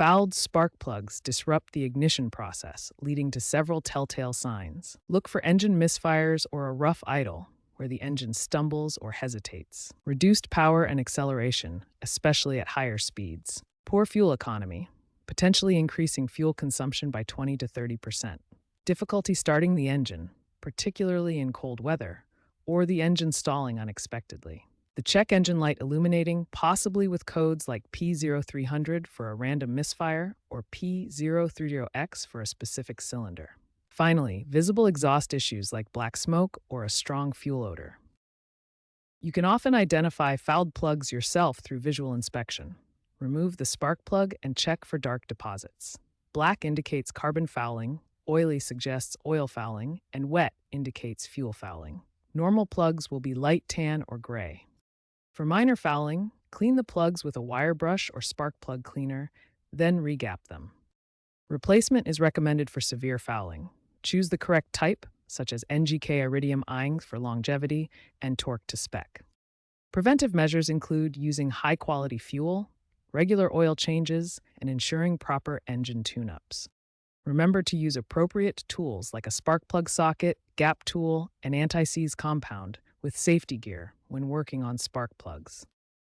Fouled spark plugs disrupt the ignition process, leading to several telltale signs. Look for engine misfires or a rough idle, where the engine stumbles or hesitates. Reduced power and acceleration, especially at higher speeds. Poor fuel economy, potentially increasing fuel consumption by 20 to 30%. Difficulty starting the engine, particularly in cold weather, or the engine stalling unexpectedly. The check engine light illuminating, possibly with codes like P0300 for a random misfire or P030X for a specific cylinder. Finally, visible exhaust issues like black smoke or a strong fuel odor. You can often identify fouled plugs yourself through visual inspection. Remove the spark plug and check for dark deposits. Black indicates carbon fouling, oily suggests oil fouling, and wet indicates fuel fouling. Normal plugs will be light tan or gray. For minor fouling, clean the plugs with a wire brush or spark plug cleaner, then regap them. Replacement is recommended for severe fouling. Choose the correct type, such as NGK iridium eyeing for longevity and torque to spec. Preventive measures include using high-quality fuel, regular oil changes, and ensuring proper engine tune-ups. Remember to use appropriate tools like a spark plug socket, gap tool, and anti-seize compound with safety gear when working on spark plugs.